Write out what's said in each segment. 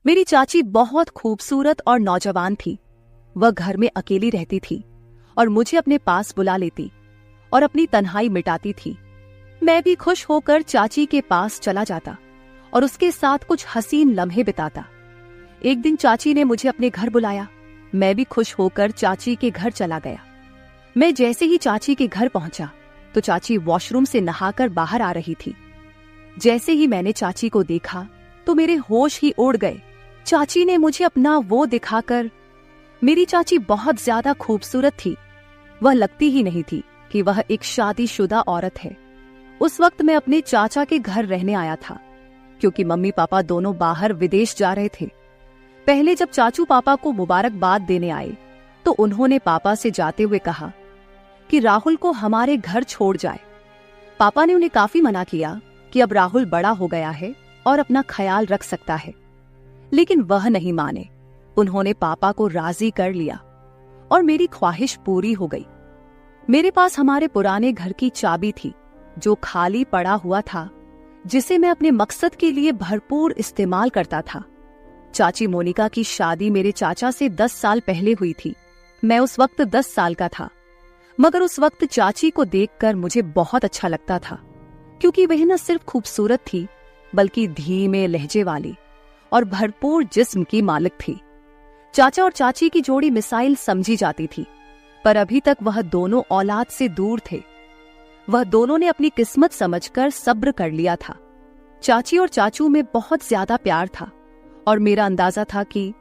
मेरी चाची बहुत खूबसूरत और नौजवान थी। वह घर में अकेली रहती थी और मुझे अपने पास बुला लेती और अपनी तन्हाई मिटाती थी। मैं भी खुश होकर चाची के पास चला जाता और उसके साथ कुछ हसीन लम्हे बिताता। एक दिन चाची ने मुझे अपने घर बुलाया। मैं भी खुश होकर चाची के घर चला गया। मैं जैसे ही चाची के घर पहुंचा तो चाची वॉशरूम से नहाकर बाहर आ रही थी। जैसे ही मैंने चाची को देखा तो मेरे होश ही उड़ गए। चाची ने मुझे अपना वो दिखाकर, मेरी चाची बहुत ज्यादा खूबसूरत थी। वह लगती ही नहीं थी कि वह एक शादीशुदा औरत है। उस वक्त मैं अपने चाचा के घर रहने आया था क्योंकि मम्मी पापा दोनों बाहर विदेश जा रहे थे। पहले जब चाचू पापा को मुबारकबाद देने आए तो उन्होंने पापा से जाते हुए कहा कि राहुल को हमारे घर छोड़ जाए। पापा ने उन्हें काफी मना किया कि अब राहुल बड़ा हो गया है और अपना ख्याल रख सकता है, लेकिन वह नहीं माने। उन्होंने पापा को राजी कर लिया और मेरी ख्वाहिश पूरी हो गई। मेरे पास हमारे पुराने घर की चाबी थी जो खाली पड़ा हुआ था, जिसे मैं अपने मकसद के लिए भरपूर इस्तेमाल करता था। चाची मोनिका की शादी मेरे चाचा से 10 साल पहले हुई थी। मैं उस वक्त 10 साल का था, मगर उस वक्त चाची को देखकर मुझे बहुत अच्छा लगता था क्योंकि वह न सिर्फ खूबसूरत थी बल्कि धीमे लहजे वाली और भरपूर जिस्म की मालिक थी। चाचा और चाची की जोड़ी मिसाइल समझी जाती थी, पर अभी तक वह दोनों औलाद से दूर थे। वह दोनों ने अपनी किस्मत समझकर सब्र कर लिया था। चाची और चाचू में बहुत ज्यादा प्यार था और मेरा अंदाजा था कि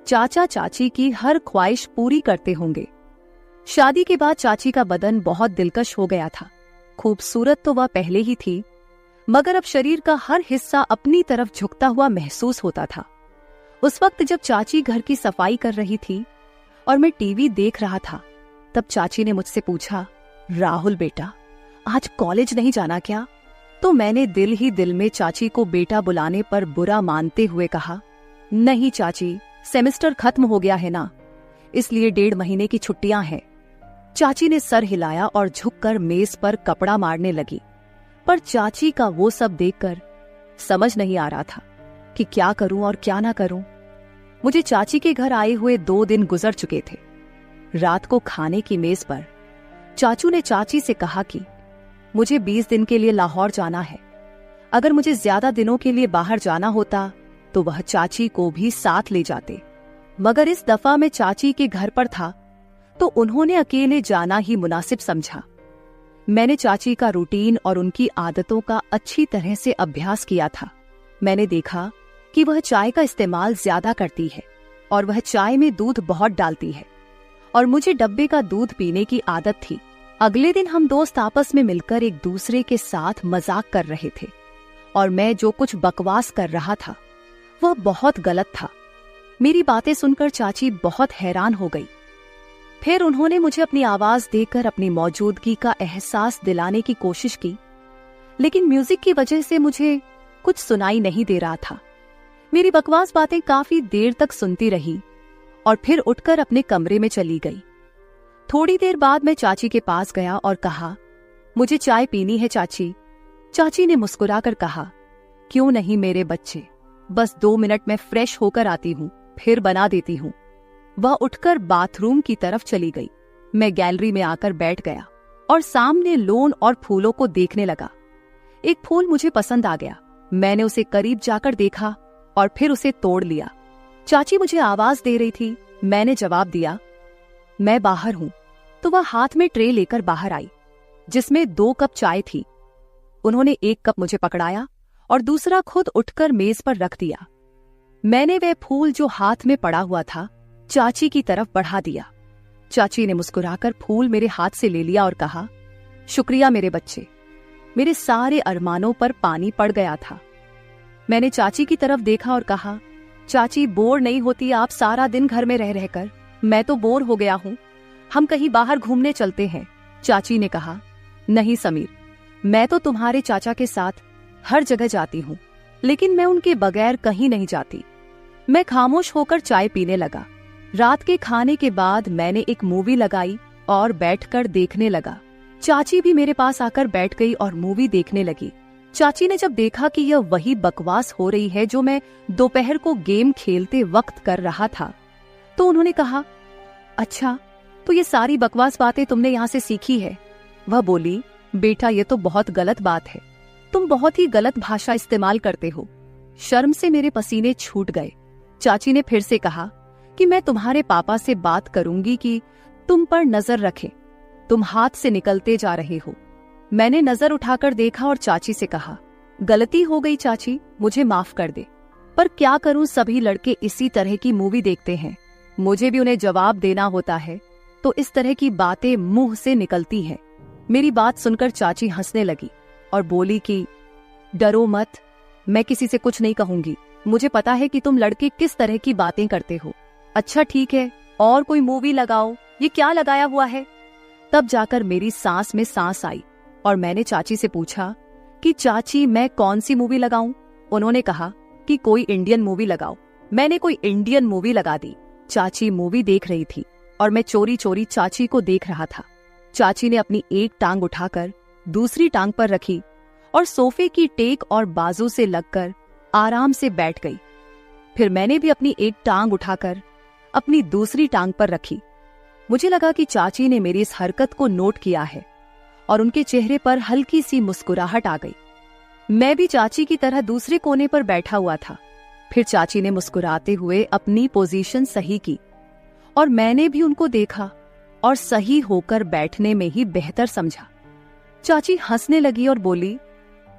चाचा चाची की हर ख्वाहिश पूरी करते होंगे। शादी के बाद चाची का बदन बहुत दिलकश हो गया था। खूबसूरत तो वह पहले ही थी, मगर अब शरीर का हर हिस्सा अपनी तरफ झुकता हुआ महसूस होता था। उस वक्त जब चाची घर की सफाई कर रही थी और मैं टीवी देख रहा था, तब चाची ने मुझसे पूछा, राहुल बेटा, आज कॉलेज नहीं जाना क्या? तो मैंने दिल ही दिल में चाची को बेटा बुलाने पर बुरा मानते हुए कहा, नहीं चाची, सेमेस्टर खत्म हो गया है ना, इसलिए 1.5 महीने की छुट्टियां हैं। चाची ने सर हिलाया और झुककर मेज पर कपड़ा मारने लगी, पर चाची का वो सब देखकर समझ नहीं आ रहा था कि क्या करूं और क्या ना करूं। मुझे चाची के घर आए हुए 2 दिन गुजर चुके थे। रात को खाने की मेज पर चाचू ने चाची से कहा कि मुझे 20 दिन के लिए लाहौर जाना है। अगर मुझे ज्यादा दिनों के लिए बाहर जाना होता तो वह चाची को भी साथ ले जाते, मगर इस दफा मैं चाची के घर पर था तो उन्होंने अकेले जाना ही मुनासिब समझा। मैंने चाची का रूटीन और उनकी आदतों का अच्छी तरह से अभ्यास किया था। मैंने देखा कि वह चाय का इस्तेमाल ज्यादा करती है और वह चाय में दूध बहुत डालती है और मुझे डब्बे का दूध पीने की आदत थी। अगले दिन हम दोस्त आपस में मिलकर एक दूसरे के साथ मजाक कर रहे थे और मैं जो कुछ बकवास कर रहा था वह बहुत गलत था। मेरी बातें सुनकर चाची बहुत हैरान हो गई। फिर उन्होंने मुझे अपनी आवाज देकर अपनी मौजूदगी का एहसास दिलाने की कोशिश की, लेकिन म्यूजिक की वजह से मुझे कुछ सुनाई नहीं दे रहा था। मेरी बकवास बातें काफी देर तक सुनती रही और फिर उठकर अपने कमरे में चली गई। थोड़ी देर बाद मैं चाची के पास गया और कहा, मुझे चाय पीनी है चाची। चाची ने मुस्कुराकर कहा, क्यों नहीं मेरे बच्चे, बस 2 मिनट में फ्रेश होकर आती हूँ, फिर बना देती हूँ। वह उठकर बाथरूम की तरफ चली गई। मैं गैलरी में आकर बैठ गया और सामने लॉन और फूलों को देखने लगा। एक फूल मुझे पसंद आ गया। मैंने उसे करीब जाकर देखा और फिर उसे तोड़ लिया। चाची मुझे आवाज दे रही थी। मैंने जवाब दिया, मैं बाहर हूं। तो वह हाथ में ट्रे लेकर बाहर आई जिसमें 2 कप चाय थी। उन्होंने 1 कप मुझे पकड़ाया और दूसरा खुद उठकर मेज पर रख दिया। मैंने वह फूल जो हाथ में पड़ा हुआ था चाची की तरफ बढ़ा दिया। चाची ने मुस्कुराकर फूल मेरे हाथ से ले लिया और कहा, शुक्रिया मेरे बच्चे। मेरे सारे अरमानों पर पानी पड़ गया था। मैंने चाची की तरफ देखा और कहा, चाची बोर नहीं होती आप सारा दिन घर में रह रहकर? मैं तो बोर हो गया हूँ, हम कहीं बाहर घूमने चलते हैं। चाची ने कहा, नहीं समीर, मैं तो तुम्हारे चाचा के साथ हर जगह जाती हूँ, लेकिन मैं उनके बगैर कहीं नहीं जाती। मैं खामोश होकर चाय पीने लगा। रात के खाने के बाद मैंने एक मूवी लगाई और बैठकर देखने लगा। चाची भी मेरे पास आकर बैठ गई और मूवी देखने लगी। चाची ने जब देखा कि यह वही बकवास हो रही है जो मैं दोपहर को गेम खेलते वक्त कर रहा था, तो उन्होंने कहा, अच्छा, तो ये सारी बकवास बातें तुमने यहाँ से सीखी है। वह बोली, बेटा ये तो बहुत गलत बात है, तुम बहुत ही गलत भाषा इस्तेमाल करते हो। शर्म से मेरे पसीने छूट गए। चाची ने फिर से कहा कि मैं तुम्हारे पापा से बात करूंगी कि तुम पर नजर रखें, तुम हाथ से निकलते जा रहे हो। मैंने नजर उठाकर देखा और चाची से कहा, गलती हो गई चाची, मुझे माफ कर दे। पर क्या करूं, सभी लड़के इसी तरह की मूवी देखते हैं, मुझे भी उन्हें जवाब देना होता है, तो इस तरह की बातें मुंह से निकलती हैं। मेरी बात सुनकर चाची हंसने लगी और बोली कि डरो मत, मैं किसी से कुछ नहीं कहूंगी, मुझे पता है कि तुम लड़के किस तरह की बातें करते हो। अच्छा ठीक है, और कोई मूवी लगाओ, ये क्या लगाया हुआ है? तब जाकर मेरी सांस में सांस आई और मैंने चाची से पूछा कि चाची मैं कौन सी मूवी लगाऊं? उन्होंने कहा कि कोई इंडियन मूवी लगाओ। मैंने कोई इंडियन मूवी लगा दी। चाची मूवी देख रही थी और मैं चोरी चोरी चाची को देख रहा था। चाची ने अपनी एक टांग उठाकर दूसरी टांग पर रखी और सोफे की टेक और बाजू से लगकर आराम से बैठ गई। फिर मैंने भी अपनी एक टांग उठाकर अपनी दूसरी टांग पर रखी। मुझे लगा कि चाची ने मेरी इस हरकत को नोट किया है और उनके चेहरे पर हल्की सी मुस्कुराहट आ गई। मैं भी चाची की तरह दूसरे कोने पर बैठा हुआ था। फिर चाची ने मुस्कुराते हुए अपनी पोजीशन सही की और मैंने भी उनको देखा और सही होकर बैठने में ही बेहतर समझा। चाची हंसने लगी और बोली,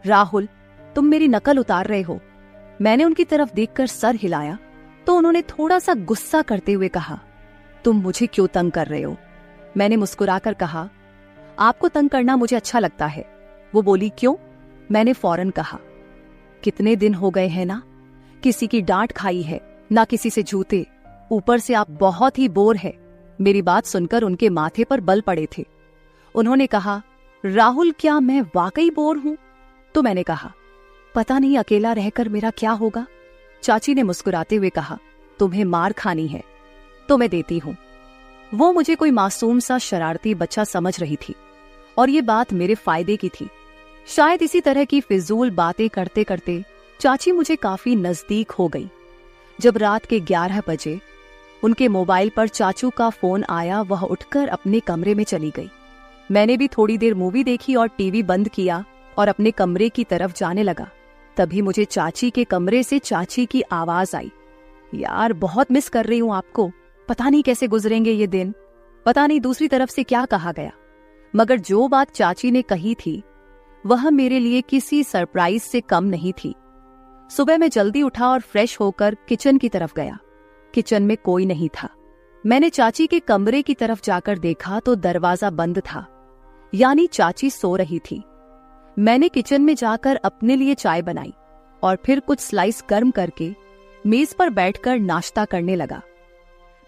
राहुल तुम मेरी नकल उतार रहे हो। मैंने उनकी तरफ देखकर सर हिलाया तो उन्होंने थोड़ा सा गुस्सा करते हुए कहा, तुम मुझे क्यों तंग कर रहे हो? मैंने मुस्कुराकर कहा, आपको तंग करना मुझे अच्छा लगता है। वो बोली, क्यों? मैंने फौरन कहा, कितने दिन हो गए हैं ना, किसी की डांट खाई है, ना किसी से जूते, ऊपर से आप बहुत ही बोर है। मेरी बात सुनकर उनके माथे पर बल पड़े थे। उन्होंने कहा, राहुल क्या मैं वाकई बोर हूं? तो मैंने कहा, पता नहीं अकेला रहकर मेरा क्या होगा। चाची ने मुस्कुराते हुए कहा, तुम्हें मार खानी है तो मैं देती हूं। वो मुझे कोई मासूम सा शरारती बच्चा समझ रही थी और ये बात मेरे फायदे की थी। शायद इसी तरह की फिजूल बातें करते करते चाची मुझे काफी नजदीक हो गई। जब रात के 11 बजे उनके मोबाइल पर चाचू का फोन आया, वह उठकर अपने कमरे में चली गई। मैंने भी थोड़ी देर मूवी देखी और टीवी बंद किया और अपने कमरे की तरफ जाने लगा। तभी मुझे चाची के कमरे से चाची की आवाज आई, यार बहुत मिस कर रही हूं आपको, पता नहीं कैसे गुजरेंगे ये दिन। पता नहीं दूसरी तरफ से क्या कहा गया, मगर जो बात चाची ने कही थी वह मेरे लिए किसी सरप्राइज से कम नहीं थी। सुबह मैं जल्दी उठा और फ्रेश होकर किचन की तरफ गया। किचन में कोई नहीं था। मैंने चाची के कमरे की तरफ जाकर देखा तो दरवाजा बंद था, यानी चाची सो रही थी। मैंने किचन में जाकर अपने लिए चाय बनाई और फिर कुछ स्लाइस गर्म करके मेज पर बैठकर नाश्ता करने लगा।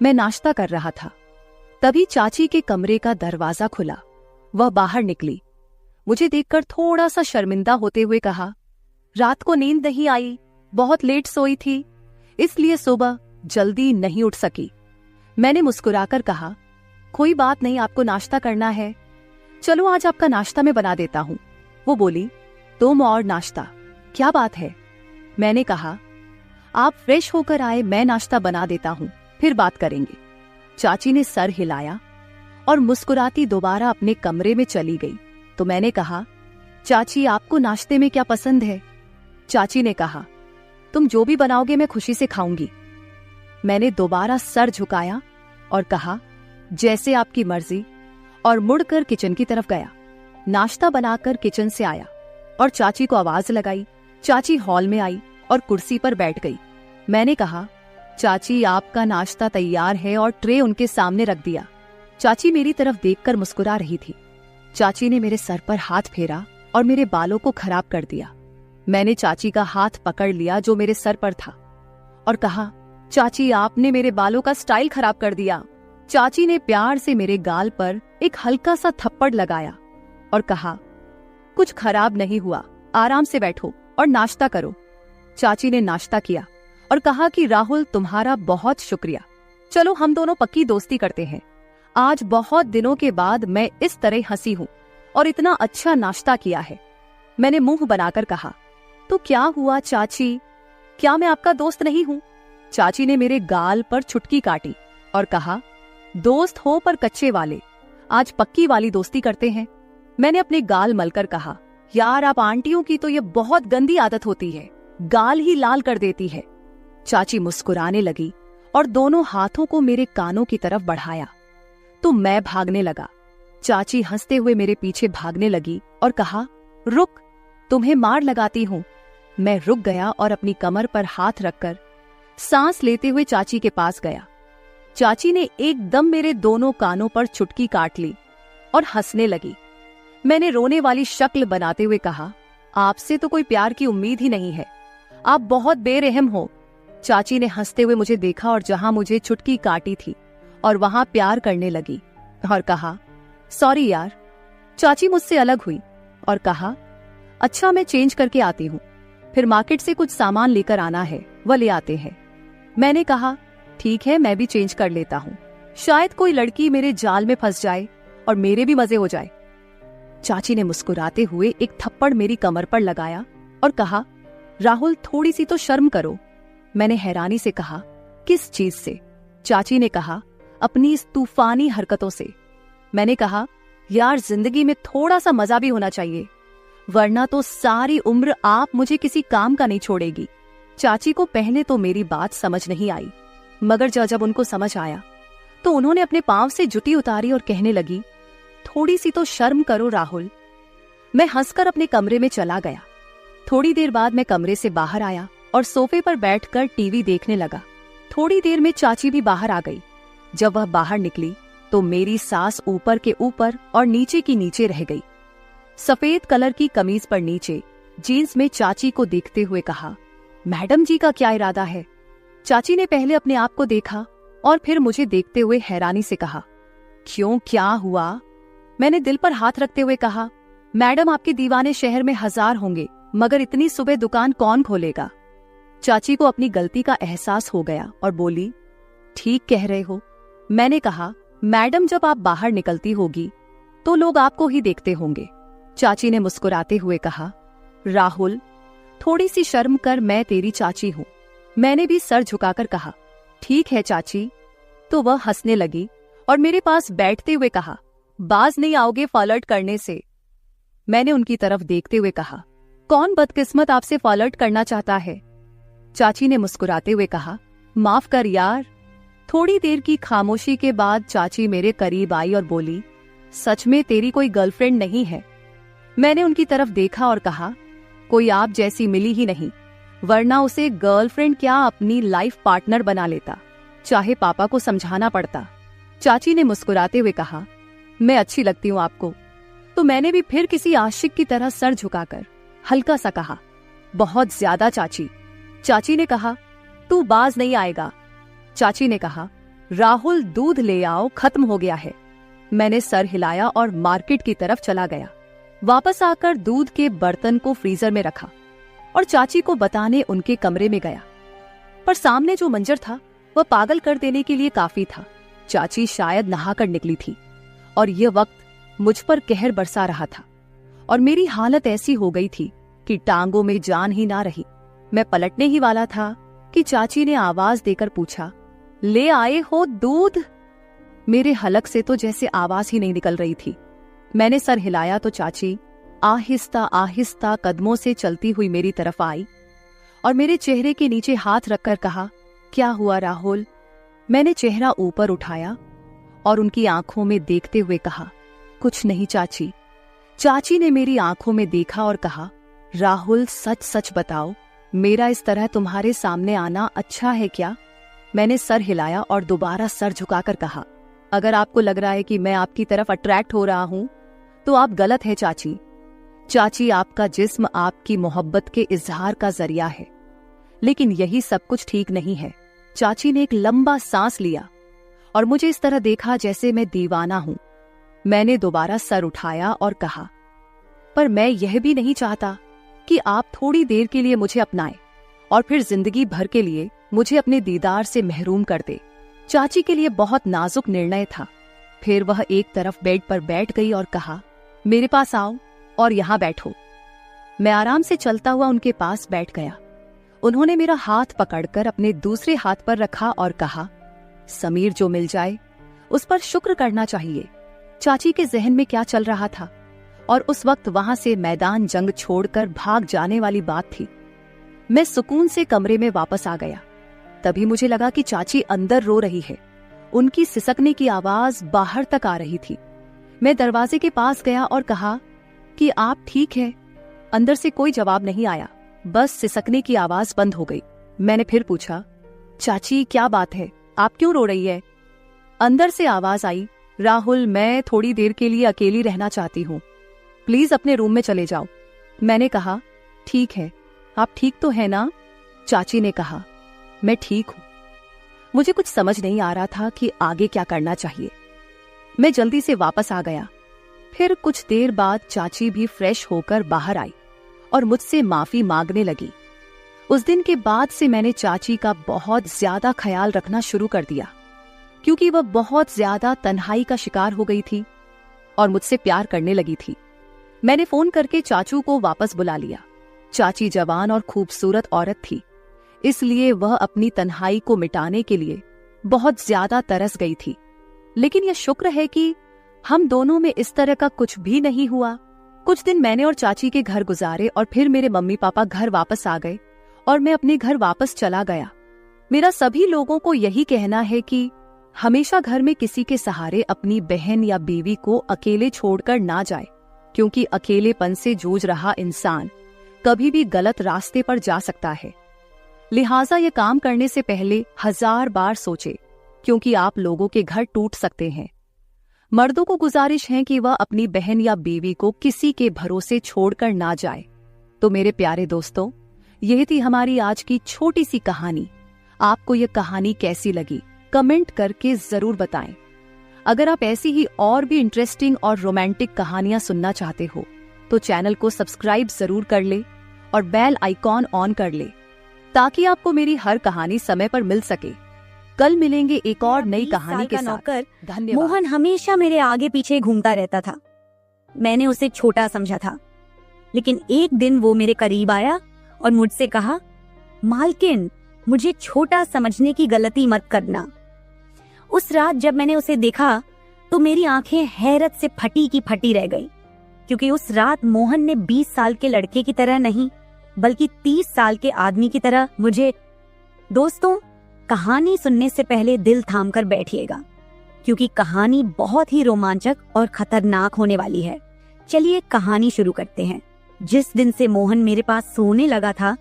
मैं नाश्ता कर रहा था, तभी चाची के कमरे का दरवाजा खुला। वह बाहर निकली। मुझे देखकर थोड़ा सा शर्मिंदा होते हुए कहा, रात को नींद नहीं आई, बहुत लेट सोई थी, इसलिए सुबह जल्दी नहीं उठ सकी। मैंने मुस्कुराकर कहा, कोई बात नहीं, आपको नाश्ता करना है, चलो आज आपका नाश्ता मैं बना देता हूं। वो बोली, तुम और नाश्ता, क्या बात है? मैंने कहा, आप फ्रेश होकर आए, मैं नाश्ता बना देता हूं, फिर बात करेंगे। चाची ने सर हिलाया और मुस्कुराती दोबारा अपने कमरे में चली गई। तो मैंने कहा, चाची आपको नाश्ते में क्या पसंद है? चाची ने कहा, तुम जो भी बनाओगे मैं खुशी से खाऊंगी। मैंने दोबारा सर झुकाया और कहा, जैसे आपकी मर्जी, और मुड़कर किचन की तरफ गया। नाश्ता बनाकर किचन से आया और चाची को आवाज लगाई। चाची हॉल में आई और कुर्सी पर बैठ गई। मैंने कहा, चाची आपका नाश्ता तैयार है, और ट्रे उनके सामने रख दिया। चाची मेरी तरफ देखकर मुस्कुरा रही थी। चाची ने मेरे सर पर हाथ फेरा और मेरे बालों को खराब कर दिया। मैंने चाची का हाथ पकड़ लिया जो मेरे सर पर था और कहा, चाची आपने मेरे बालों का स्टाइल खराब कर दिया। चाची ने प्यार से मेरे गाल पर एक हल्का सा थप्पड़ लगाया और कहा, कुछ खराब नहीं हुआ, आराम से बैठो और नाश्ता करो। चाची ने नाश्ता किया और कहा कि राहुल तुम्हारा बहुत शुक्रिया, चलो हम दोनों पक्की दोस्ती करते हैं। आज बहुत दिनों के बाद मैं इस तरह हंसी हूं और इतना अच्छा नाश्ता किया है। मैंने मुंह बनाकर कहा, तो क्या हुआ चाची, क्या मैं आपका दोस्त नहीं हूं? चाची ने मेरे गाल पर चुटकी काटी और कहा, दोस्त हो पर कच्चे वाले, आज पक्की वाली दोस्ती करते हैं। मैंने अपने गाल मलकर कहा, यार आप आंटियों की तो ये बहुत गंदी आदत होती है, गाल ही लाल कर देती है। चाची मुस्कुराने लगी और दोनों हाथों को मेरे कानों की तरफ बढ़ाया तो मैं भागने लगा। चाची हंसते हुए मेरे पीछे भागने लगी और कहा, रुक, तुम्हें मार लगाती हूं। मैं रुक गया और अपनी कमर पर हाथ रखकर सांस लेते हुए चाची के पास गया। चाची ने एकदम मेरे दोनों कानों पर चुटकी काट ली और हंसने लगी। मैंने रोने वाली शक्ल बनाते हुए कहा, आपसे तो कोई प्यार की उम्मीद ही नहीं है, आप बहुत बेरहम हो। चाची ने हंसते हुए मुझे देखा और जहां मुझे चुटकी काटी थी और वहां प्यार करने लगी और कहा, सॉरी यार। चाची मुझसे अलग हुई और कहा, अच्छा मैं चेंज करके आती हूँ, फिर मार्केट से कुछ सामान लेकर आना है, वह ले आते हैं। मैंने कहा, ठीक है, मैं भी चेंज कर लेता हूँ, शायद कोई लड़की मेरे जाल में फंस जाए और मेरे भी मजे हो जाए। चाची ने मुस्कुराते हुए एक थप्पड़ मेरी कमर पर लगाया और कहा, राहुल थोड़ी सी तो शर्म करो। मैंने हैरानी से कहा, किस चीज से? चाची ने कहा, अपनी इस तूफानी हरकतों से। मैंने कहा, यार जिंदगी में थोड़ा सा मजा भी होना चाहिए, वरना तो सारी उम्र आप मुझे किसी काम का नहीं छोड़ेगी। चाची को पहले तो मेरी बात समझ नहीं आई, मगर जब उनको समझ आया तो उन्होंने अपने पांव से जुटी उतारी और कहने लगी, थोड़ी सी तो शर्म करो राहुल। मैं हंसकर अपने कमरे में चला गया। थोड़ी देर बाद मैं कमरे से बाहर आया और सोफे पर बैठकर टीवी देखने लगा। थोड़ी देर में चाची भी बाहर आ गई। जब वह बाहर निकली तो मेरी सांस ऊपर के ऊपर और नीचे की नीचे रह गई। सफेद कलर की कमीज पर नीचे जीन्स में चाची को देखते हुए कहा, मैडम जी का क्या इरादा है? चाची ने पहले अपने आप को देखा और फिर मुझे देखते हुए हैरानी से कहा, क्यों, क्या हुआ? मैंने दिल पर हाथ रखते हुए कहा, मैडम आपके दीवाने शहर में 1000 होंगे, मगर इतनी सुबह दुकान कौन खोलेगा? चाची को अपनी गलती का एहसास हो गया और बोली, ठीक कह रहे हो। मैंने कहा, मैडम जब आप बाहर निकलती होगी तो लोग आपको ही देखते होंगे। चाची ने मुस्कुराते हुए कहा, राहुल थोड़ी सी शर्म कर, मैं तेरी चाची हूं। मैंने भी सर झुकाकर कहा, ठीक है चाची। तो वह हंसने लगी और मेरे पास बैठते हुए कहा, बाज नहीं आओगे फ्लर्ट करने से। मैंने उनकी तरफ देखते हुए कहा, कौन बदकिस्मत आपसे फ्लर्ट करना चाहता है? चाची ने मुस्कुराते हुए कहा, माफ कर यार। थोड़ी देर की खामोशी के बाद चाची मेरे करीब आई और बोली, सच में तेरी कोई गर्लफ्रेंड नहीं है? मैंने उनकी तरफ देखा और कहा, कोई आप जैसी मिली ही नहीं, वरना उसे गर्लफ्रेंड क्या अपनी लाइफ पार्टनर बना लेता, चाहे पापा को समझाना पड़ता। चाची ने मुस्कुराते हुए कहा, मैं अच्छी लगती हूँ आपको? तो मैंने भी फिर किसी आशिक की तरह सर झुकाकर हल्का सा कहा, बहुत ज्यादा चाची। चाची ने कहा, तू बाज नहीं आएगा। चाची ने कहा, राहुल दूध ले आओ, खत्म हो गया है। मैंने सर हिलाया और मार्केट की तरफ चला गया। वापस आकर दूध के बर्तन को फ्रीजर में रखा और चाची को बताने उनके कमरे में गया। पर सामने जो मंजर था वह पागल कर देने के लिए काफी था। चाची शायद नहाकर निकली थी और यह वक्त मुझ पर कहर बरसा रहा था और मेरी हालत ऐसी हो गई थी कि टांगों में जान ही ना रही। मैं पलटने ही वाला था कि चाची ने आवाज देकर पूछा, ले आए हो दूध? मेरे हलक से तो जैसे आवाज ही नहीं निकल रही थी। मैंने सर हिलाया तो चाची आहिस्ता आहिस्ता कदमों से चलती हुई मेरी तरफ आई और मेरे चेहरे के नीचे हाथ रखकर कहा, क्या हुआ राहुल? मैंने चेहरा ऊपर उठाया और उनकी आंखों में देखते हुए कहा, कुछ नहीं चाची। चाची ने मेरी आंखों में देखा और कहा, राहुल सच सच बताओ, मेरा इस तरह तुम्हारे सामने आना अच्छा है क्या? मैंने सर हिलाया और दोबारा सर झुकाकर कहा, अगर आपको लग रहा है कि मैं आपकी तरफ अट्रैक्ट हो रहा हूं तो आप गलत है चाची। चाची, आपका जिस्म आपकी मोहब्बत के इजहार का जरिया है, लेकिन यही सब कुछ ठीक नहीं है। चाची ने एक लंबा सांस लिया और मुझे इस तरह देखा जैसे मैं दीवाना हूं। मैंने दोबारा सर उठाया और कहा, पर मैं यह भी नहीं चाहता कि आप थोड़ी देर के लिए मुझे अपनाएं और फिर जिंदगी भर के लिए मुझे अपने दीदार से महरूम कर दे। चाची के लिए बहुत नाजुक निर्णय था। फिर वह एक तरफ बेड पर बैठ गई और कहा, मेरे पास आओ और यहाँ बैठो। मैं आराम से चलता हुआ उनके पास बैठ गया। उन्होंने मेरा हाथ पकड़कर अपने दूसरे हाथ पर रखा और कहा, समीर जो मिल जाए उस पर शुक्र करना चाहिए। चाची के जहन में क्या चल रहा था और उस वक्त वहां से मैदान जंग छोड़कर भाग जाने वाली बात थी। मैं सुकून से कमरे में वापस आ गया। तभी मुझे लगा कि चाची अंदर रो रही है। उनकी सिसकने की आवाज बाहर तक आ रही थी। मैं दरवाजे के पास गया और कहा कि आप ठीक है? अंदर से कोई जवाब नहीं आया, बस सिसकने की आवाज बंद हो गई। मैंने फिर पूछा, चाची क्या बात है, आप क्यों रो रही है? अंदर से आवाज आई, राहुल मैं थोड़ी देर के लिए अकेली रहना चाहती हूँ, प्लीज अपने रूम में चले जाओ। मैंने कहा, ठीक है, आप ठीक तो है ना? चाची ने कहा, मैं ठीक हूं। मुझे कुछ समझ नहीं आ रहा था कि आगे क्या करना चाहिए। मैं जल्दी से वापस आ गया। फिर कुछ देर बाद चाची भी फ्रेश होकर बाहर आई और मुझसे माफी मांगने लगी। उस दिन के बाद से मैंने चाची का बहुत ज्यादा ख्याल रखना शुरू कर दिया, क्योंकि वह बहुत ज्यादा तन्हाई का शिकार हो गई थी और मुझसे प्यार करने लगी थी। मैंने फोन करके चाचू को वापस बुला लिया। चाची जवान और खूबसूरत औरत थी, इसलिए वह अपनी तन्हाई को मिटाने के लिए बहुत ज्यादा तरस गई थी। लेकिन यह शुक्र है कि हम दोनों में इस तरह का कुछ भी नहीं हुआ। कुछ दिन मैंने और चाची के घर गुजारे और फिर मेरे मम्मी पापा घर वापस आ गए और मैं अपने घर वापस चला गया। मेरा सभी लोगों को यही कहना है कि हमेशा घर में किसी के सहारे अपनी बहन या बीवी को अकेले छोड़कर ना जाए, क्योंकि अकेलेपन से जूझ रहा इंसान कभी भी गलत रास्ते पर जा सकता है। लिहाजा ये काम करने से पहले 1000 बार सोचे, क्योंकि आप लोगों के घर टूट सकते हैं। मर्दों को गुजारिश है कि वह अपनी बहन या बीवी को किसी के भरोसे छोड़कर ना जाए। तो मेरे प्यारे दोस्तों, यह थी हमारी आज की छोटी सी कहानी। आपको यह कहानी कैसी लगी कमेंट करके जरूर बताएं। अगर आप ऐसी ही और भी इंटरेस्टिंग और रोमांटिक कहानियां सुनना चाहते हो तो चैनल को सब्सक्राइब जरूर कर ले और बेल आइकॉन ऑन कर ले, ताकि आपको मेरी हर कहानी समय पर मिल सके। कल मिलेंगे एक और नई कहानी के साथ। धन्यवाद। मोहन हमेशा मेरे आगे पीछे घूमता रहता था। मैंने उसे छोटा समझा था, लेकिन एक दिन वो मेरे करीब आया और मुझसे कहा, मालकिन मुझे छोटा समझने की गलती मत करना। उस रात जब मैंने उसे देखा तो मेरी आंखें हैरत से फटी की फटी रह गई, क्योंकि उस रात मोहन ने 20 साल के लड़के की तरह नहीं बल्कि 30 साल के आदमी की तरह मुझे। दोस्तों, कहानी सुनने से पहले दिल थाम कर बैठिएगा, क्योंकि कहानी बहुत ही रोमांचक और खतरनाक होने वाली है। चलिए कहानी शुरू करते हैं। जिस दिन से मोहन मेरे पास सोने लगा था,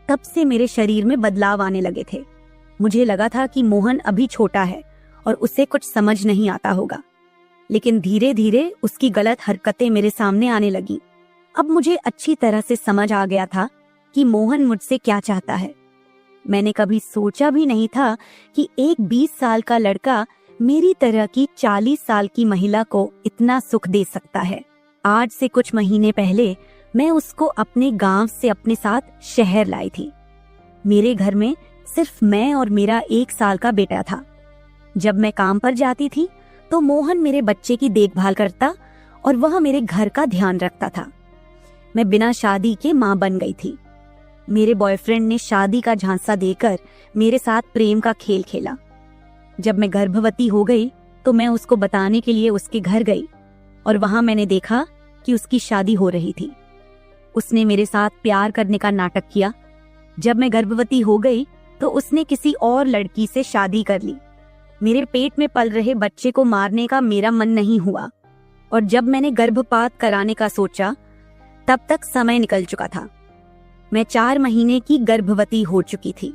तब से मेरे शरीर में बदलाव आने लगे थे। मुझे लगा था कि मोहन अभी छोटा है और उसे कुछ समझ नहीं आता होगा, लेकिन धीरे धीरे उसकी गलत हरकतें मेरे सामने आने लगी। अब मुझे अच्छी तरह से समझ आ गया था कि मोहन मुझसे क्या चाहता है। मैंने कभी सोचा भी नहीं था कि एक 20 साल का लड़का मेरी तरह की 40 साल की महिला को इतना सुख दे सकता है। आज से कुछ महीने पहले मैं उसको अपने गांव से अपने साथ शहर लाई थी। मेरे घर में सिर्फ मैं और मेरा 1 साल का बेटा था। जब मैं काम पर जाती थी तो मोहन मेरे बच्चे की देखभाल करता और वह मेरे घर का ध्यान रखता था। मैं बिना शादी के मां बन गई थी। मेरे बॉयफ्रेंड ने शादी का झांसा देकर मेरे साथ प्रेम का खेल खेला। जब मैं गर्भवती हो गई तो मैं उसको बताने के लिए उसके घर गई और वहां मैंने देखा कि उसकी शादी हो रही थी। उसने मेरे साथ प्यार करने का नाटक किया। जब मैं गर्भवती हो गई तो उसने किसी और लड़की से शादी कर ली। मेरे पेट में पल रहे बच्चे को मारने का मेरा मन नहीं हुआ और जब मैंने गर्भपात कराने का सोचा तब तक समय निकल चुका था। मैं 4 महीने की गर्भवती हो चुकी थी।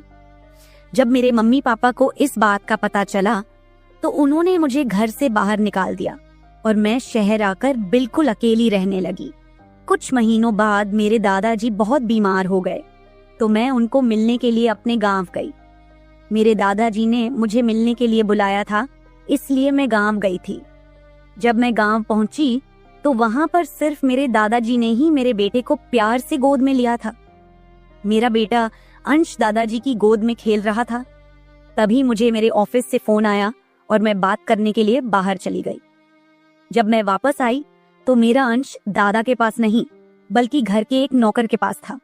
जब मेरे मम्मी पापा को इस बात का पता चला तो उन्होंने मुझे घर से बाहर निकाल दिया और मैं शहर आकर बिल्कुल अकेली रहने लगी। कुछ महीनों बाद मेरे दादाजी बहुत बीमार हो गए तो मैं उनको मिलने के लिए अपने गांव गई। मेरे दादाजी ने मुझे मिलने के लिए बुलाया था, इसलिए मैं गांव गई थी। जब मैं गांव पहुंची तो वहां पर सिर्फ मेरे दादाजी ने ही मेरे बेटे को प्यार से गोद में लिया था। मेरा बेटा अंश दादाजी की गोद में खेल रहा था। तभी मुझे मेरे ऑफिस से फोन आया और मैं बात करने के लिए बाहर चली गई। जब मैं वापस आई तो मेरा अंश दादा के पास नहीं बल्कि घर के एक नौकर के पास था।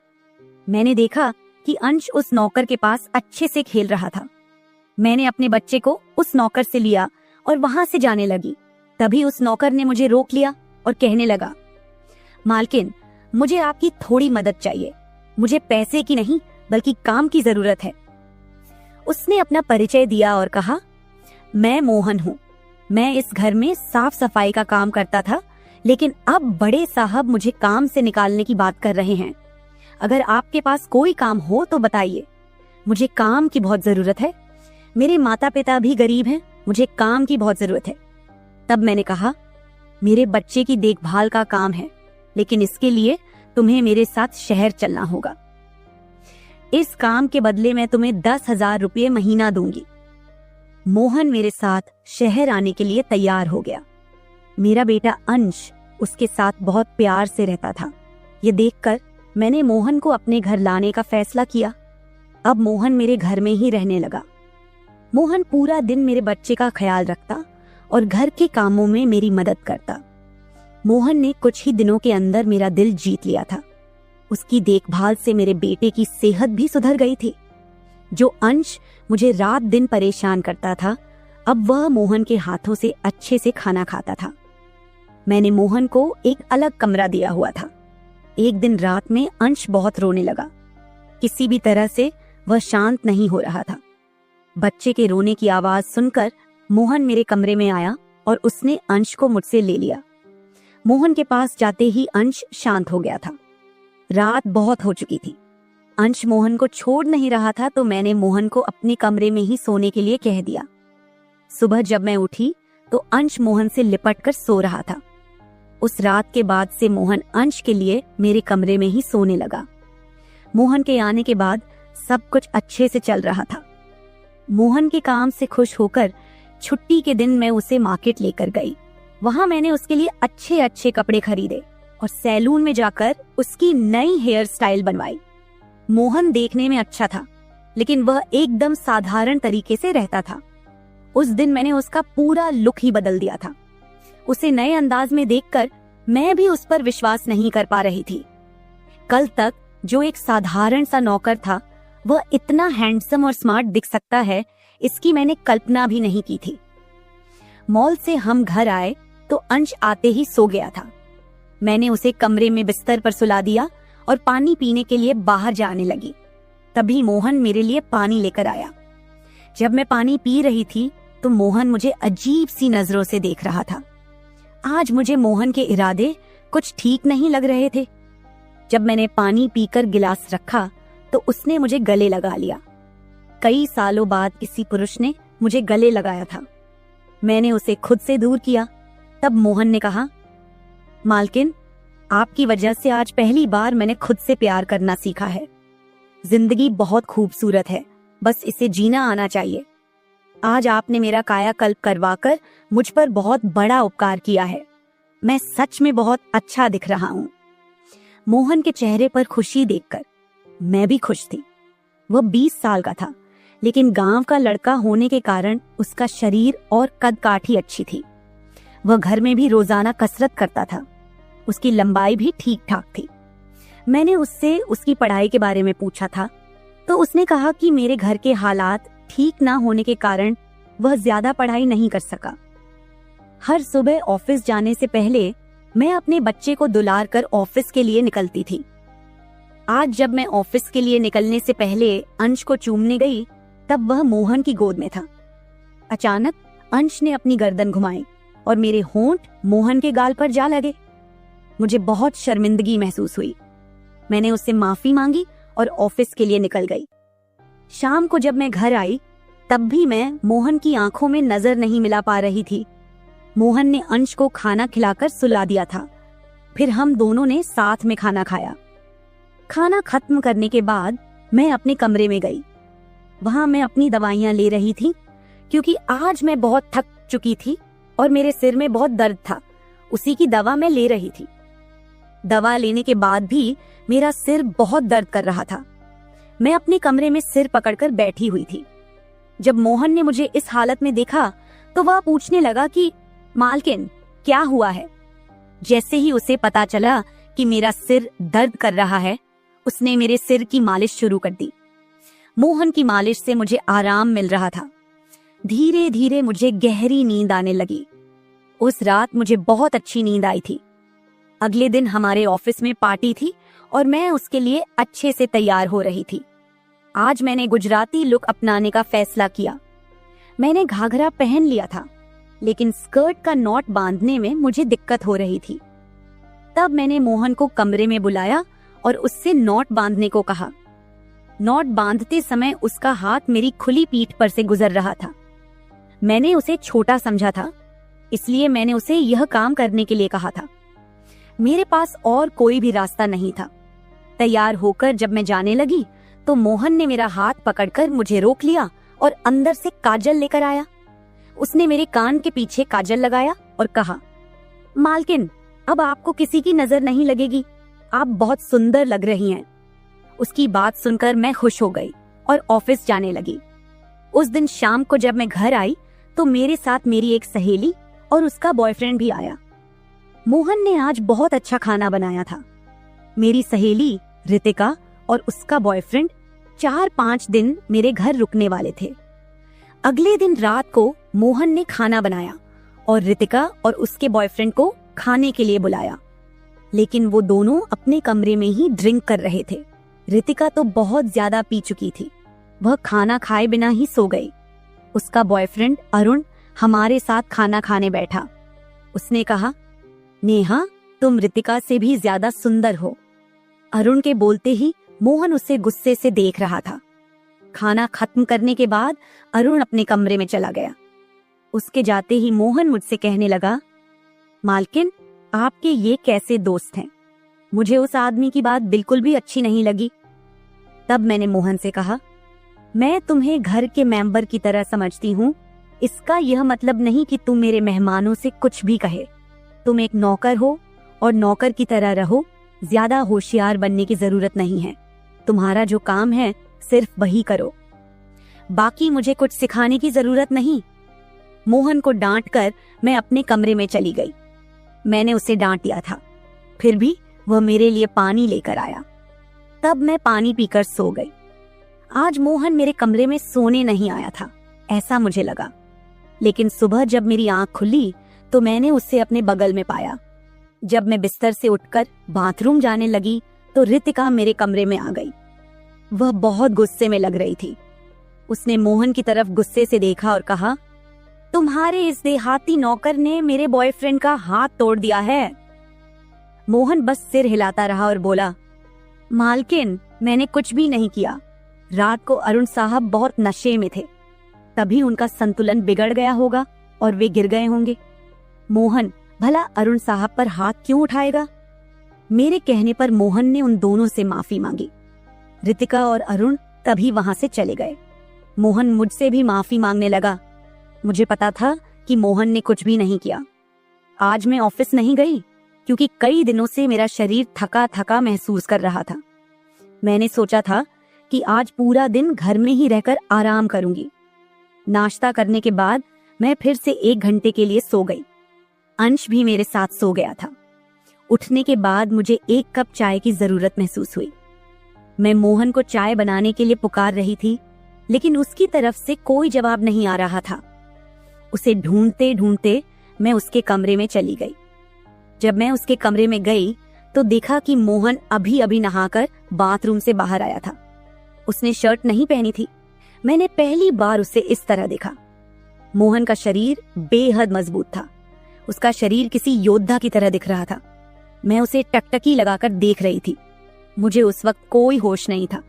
मैंने देखा कि अंश उस नौकर के पास अच्छे से खेल रहा था। मैंने अपने बच्चे को उस नौकर से लिया और वहां से जाने लगी। तभी उस नौकर ने मुझे रोक लिया और कहने लगा, मालकिन, मुझे आपकी थोड़ी मदद चाहिए। मुझे पैसे की नहीं बल्कि काम की जरूरत है। उसने अपना परिचय दिया और कहा, मैं मोहन हूँ। मैं इस घर में साफ सफाई का काम करता था, लेकिन अब बड़े साहब मुझे काम से निकालने की बात कर रहे हैं। अगर आपके पास कोई काम हो तो बताइए। मुझे काम की बहुत जरूरत है। मेरे माता पिता भी गरीब हैं, मुझे काम की बहुत जरूरत है। तब मैंने कहा, मेरे बच्चे की देखभाल का काम है, लेकिन इसके लिए तुम्हें मेरे साथ शहर चलना होगा। इस काम के बदले मैं तुम्हें 10,000 रुपये महीना दूंगी। मोहन मेरे साथ शहर आने के लिए तैयार हो गया। मेरा बेटा अंश उसके साथ बहुत प्यार से रहता था। ये देखकर मैंने मोहन को अपने घर लाने का फैसला किया। अब मोहन मेरे घर में ही रहने लगा। मोहन पूरा दिन मेरे बच्चे का ख्याल रखता और घर के कामों में मेरी मदद करता। मोहन ने कुछ ही दिनों के अंदर मेरा दिल जीत लिया था। उसकी देखभाल से मेरे बेटे की सेहत भी सुधर गई थी। जो अंश मुझे रात दिन परेशान करता था, अब वह मोहन के हाथों से अच्छे से खाना खाता था। मैंने मोहन को एक अलग कमरा दिया हुआ था। एक दिन रात में अंश बहुत रोने लगा। किसी भी तरह से वह शांत नहीं हो रहा था। बच्चे के रोने की आवाज सुनकर मोहन मेरे कमरे में आया और उसने अंश को मुझसे ले लिया। मोहन के पास जाते ही अंश शांत हो गया था। रात बहुत हो चुकी थी। अंश मोहन को छोड़ नहीं रहा था, तो मैंने मोहन को अपने कमरे में ही सोने के लिए कह दिया। सुबह जब मैं उठी तो अंश मोहन से लिपट कर सो रहा था। उस रात के बाद से मोहन अंश के लिए मेरे कमरे में ही सोने लगा। मोहन के आने के बाद सब कुछ अच्छे से चल रहा था। मोहन के काम से खुश होकर छुट्टी के दिन मैं उसे मार्केट लेकर गई। वहां मैंने उसके लिए अच्छे अच्छे कपड़े खरीदे और सैलून में जाकर उसकी नई हेयर स्टाइल बनवाई। मोहन देखने में अच्छा था, लेकिन वह एकदम साधारण तरीके से रहता था। उस दिन मैंने उसका पूरा लुक ही बदल दिया था। उसे नए अंदाज में देखकर मैं भी उस पर विश्वास नहीं कर पा रही थी। कल तक जो एक साधारण सा नौकर था, वह इतना हैंडसम और स्मार्ट दिख सकता है, इसकी मैंने कल्पना भी नहीं की थी। मॉल से हम घर आए तो अंश आते ही सो गया था। मैंने उसे कमरे में बिस्तर पर सुला दिया और पानी पीने के लिए बाहर जाने लगी। तभी मोहन मेरे लिए पानी लेकर आया। जब मैं पानी पी रही थी तो मोहन मुझे अजीब सी नजरों से देख रहा था। आज मुझे मोहन के इरादे कुछ ठीक नहीं लग रहे थे। जब मैंने पानी पीकर गिलास रखा तो उसने मुझे गले लगा लिया। कई सालों बाद किसी पुरुष ने मुझे गले लगाया था। मैंने उसे खुद से दूर किया। तब मोहन ने कहा, मालकिन, आपकी वजह से आज पहली बार मैंने खुद से प्यार करना सीखा है। जिंदगी बहुत खूबसूरत है, बस इसे जीना आना चाहिए। आज आपने मेरा कायाकल्प करवाकर मुझ पर बहुत बड़ा उपकार किया है। मैं सच में बहुत अच्छा दिख रहा हूँ। मोहन के चेहरे पर खुशी देखकर मैं भी खुश थी। वह 20 साल का था, लेकिन गांव का लड़का होने के कारण उसका शरीर और कद काठी अच्छी थी। वह घर में भी रोजाना कसरत करता था। उसकी लंबाई भी ठीक ठाक थी। मैंने उससे उसकी पढ़ाई के बारे में पूछा था, तो उसने कहा कि मेरे घर के हालात ठीक ना होने के कारण वह ज्यादा पढ़ाई नहीं कर सका। हर सुबह ऑफिस जाने से पहले मैं अपने बच्चे को दुलार कर ऑफिस के लिए निकलती थी। आज जब मैं ऑफिस के लिए निकलने से पहले अंश को चूमने गई, तब वह मोहन की गोद में था। अचानक अंश ने अपनी गर्दन घुमाई और मेरे होंठ मोहन के गाल पर जा लगे। मुझे बहुत शर्मिंदगी महसूस हुई। मैंने उससे माफी मांगी और ऑफिस के लिए निकल गई। शाम को जब मैं घर आई, तब भी मैं मोहन की आंखों में नजर नहीं मिला पा रही थी। मोहन ने अंश को खाना खिलाकर सुला दिया था। फिर हम दोनों ने साथ में खाना खाया। खाना खत्म करने के बाद मैं अपने कमरे में गई। वहां मैं अपनी दवाइयां ले रही थी, क्योंकि आज मैं बहुत थक चुकी थी और मेरे सिर में बहुत दर्द था। उसी की दवा मैं ले रही थी। दवा लेने के बाद भी मेरा सिर बहुत दर्द कर रहा था। मैं अपने कमरे में सिर पकड़कर बैठी हुई थी। जब मोहन ने मुझे इस हालत में देखा तो वह पूछने लगा कि मालकिन, क्या हुआ है। जैसे ही उसे पता चला कि मेरा सिर दर्द कर रहा है, उसने मेरे सिर की मालिश शुरू कर दी। मोहन की मालिश से मुझे आराम मिल रहा था। धीरे धीरे मुझे गहरी नींद आने लगी। उस रात मुझे बहुत अच्छी नींद आई थी। अगले दिन हमारे ऑफिस में पार्टी थी और मैं उसके लिए अच्छे से तैयार हो रही थी। आज मैंने गुजराती लुक अपनाने का फैसला किया। मैंने घाघरा पहन लिया था, लेकिन स्कर्ट का नॉट बांधने में मुझे दिक्कत हो रही थी। तब मैंने मोहन को कमरे में बुलाया और उससे नॉट बांधने को कहा। नॉट बांधते समय उसका हाथ मेरी खुली पीठ पर से गुजर रहा था। मैंने उसे छोटा समझा था, इसलिए मैंने उसे यह काम करने के लिए कहा था। मेरे पास और कोई भी रास्ता नहीं था। तैयार होकर जब मैं जाने लगी तो मोहन ने मेरा हाथ पकड़कर मुझे रोक लिया और अंदर से काजल लेकर आया। उसने मेरे कान के पीछे काजल लगाया और कहा, मालकिन, अब आपको किसी की नजर नहीं लगेगी, आप बहुत सुंदर लग रही हैं। उसकी बात सुनकर मैं खुश हो गई और ऑफिस जाने लगी। उस दिन शाम को जब मैं घर आई तो मेरे साथ मेरी एक सहेली और उसका बॉयफ्रेंड भी आया। मोहन ने आज बहुत अच्छा खाना बनाया था। मेरी सहेली रितिका और उसका बॉयफ्रेंड 4-5 दिन मेरे घर रुकने वाले थे। अगले दिन रात को मोहन ने खाना बनाया और रितिका और उसके बॉयफ्रेंड को खाने के लिए बुलाया, लेकिन वो दोनों अपने कमरे में ही ड्रिंक कर रहे थे। रितिका तो बहुत ज्यादा पी चुकी थी, वह खाना खाए बिना ही सो गई। उसका बॉयफ्रेंड अरुण हमारे साथ खाना खाने बैठा। उसने कहा, नेहा, तुम रितिका से भी ज्यादा सुंदर हो। अरुण के बोलते ही मोहन उसे गुस्से से देख रहा था। खाना खत्म करने के बाद अरुण अपने कमरे में चला गया। उसके जाते ही मोहन मुझसे कहने लगा, मालकिन, आपके ये कैसे दोस्त हैं? मुझे उस आदमी की बात बिल्कुल भी अच्छी नहीं लगी। तब मैंने मोहन से कहा, मैं तुम्हें घर के मेंबर की तरह समझती हूँ। इसका यह मतलब नहीं कि तुम मेरे मेहमानों से कुछ भी कहे। तुम एक नौकर हो और नौकर की तरह रहो। ज्यादा होशियार बनने की जरूरत नहीं है। तुम्हारा जो काम है सिर्फ वही करो, बाकी मुझे कुछ सिखाने की जरूरत नहीं। मोहन को डांटकर मैं अपने कमरे में चली गई। मैंने उसे डांट दिया था, फिर भी वह मेरे लिए पानी लेकर आया। तब मैं पानी पीकर सो गई। आज मोहन मेरे कमरे में सोने नहीं आया था, ऐसा मुझे लगा। लेकिन सुबह जब मेरी आंख खुली तो मैंने उसे अपने बगल में पाया। जब मैं बिस्तर से उठकर बाथरूम जाने लगी तो रितिका मेरे कमरे में आ गई। वह बहुत गुस्से में लग रही थी। उसने मोहन की तरफ गुस्से से देखा और कहा, तुम्हारे इस देहाती नौकर ने मेरे बॉयफ्रेंड का हाथ तोड़ दिया है। मोहन बस सिर हिलाता रहा और बोला, मालकिन, मैंने कुछ भी नहीं किया। रात को अरुण साहब बहुत नशे में थे, तभी उनका संतुलन बिगड़ गया होगा और वे गिर गए होंगे। मोहन भला अरुण साहब पर हाथ क्यों उठाएगा? मेरे कहने पर मोहन ने उन दोनों से माफी मांगी। रितिका और अरुण तभी वहां से चले गए। मोहन मुझसे भी माफी मांगने लगा। मुझे पता था कि मोहन ने कुछ भी नहीं किया। आज मैं ऑफिस नहीं गई क्योंकि कई दिनों से मेरा शरीर थका थका महसूस कर रहा था। मैंने सोचा था कि आज पूरा दिन घर में ही रहकर आराम करूंगी। नाश्ता करने के बाद मैं फिर से 1 घंटे के लिए सो गई। अंश भी मेरे साथ सो गया था। उठने के बाद मुझे 1 कप चाय की जरूरत महसूस हुई। मैं मोहन को चाय बनाने के लिए पुकार रही थी, लेकिन उसकी तरफ से कोई जवाब नहीं आ रहा था। उसे ढूंढते ढूंढते मैं उसके कमरे में चली गई। जब मैं उसके कमरे में गई तो देखा कि मोहन अभी अभी नहाकर बाथरूम से बाहर आया था। उसने शर्ट नहीं पहनी थी। मैंने पहली बार उसे इस तरह देखा। मोहन का शरीर बेहद मजबूत था। उसका शरीर किसी योद्धा की तरह दिख रहा था। मैं उसे टकटकी लगाकर देख रही थी। मुझे उस वक्त कोई होश नहीं था।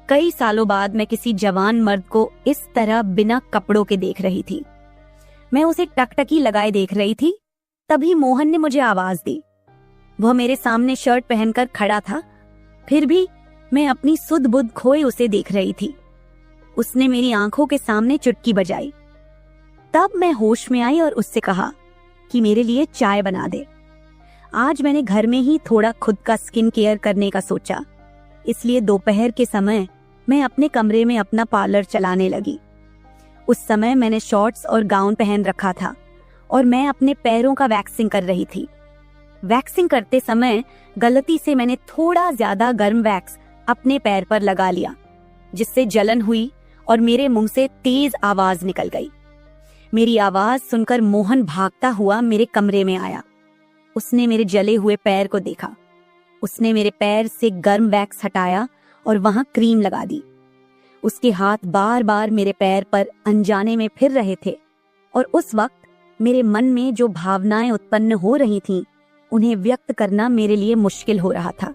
कई सालों बाद मैं किसी जवान मर्द को इस तरह बिना कपड़ों के देख रही थी। मैं उसे टकटकी लगाए देख रही थी, तभी मोहन ने मुझे आवाज दी। वह मेरे सामने शर्ट पहनकर खड़ा था, फिर भी मैं अपनी सुध बुध खोए उसे देख रही थी। उसने मेरी आंखों के सामने चुटकी बजाई। तब मैं होश में आई और उससे कहा कि मेरे लिए चाय बना दे। आज मैंने घर में ही थोड़ा खुद का स्किन केयर करने का सोचा, इसलिए दोपहर के समय मैं अपने कमरे में अपना पार्लर चलाने लगी। उस समय मैंने शॉर्ट्स और गाउन पहन रखा था और मैं अपने पैरों का वैक्सिंग कर रही थी। वैक्सिंग करते समय गलती से मैंने थोड़ा ज्यादा गर्म वैक्स अपने पैर पर लगा लिया, जिससे जलन हुई और मेरे मुंह से तेज आवाज निकल गई। मेरी आवाज सुनकर मोहन भागता हुआ मेरे कमरे में आया। उसने मेरे जले हुए पैर को देखा। उसने मेरे पैर से गर्म वैक्स हटाया और वहां क्रीम लगा दी। उसके हाथ बार बार मेरे पैर पर अनजाने में फिर रहे थे और उस वक्त मेरे मन में जो भावनाएं उत्पन्न हो रही थीं, उन्हें व्यक्त करना मेरे लिए मुश्किल हो रहा था।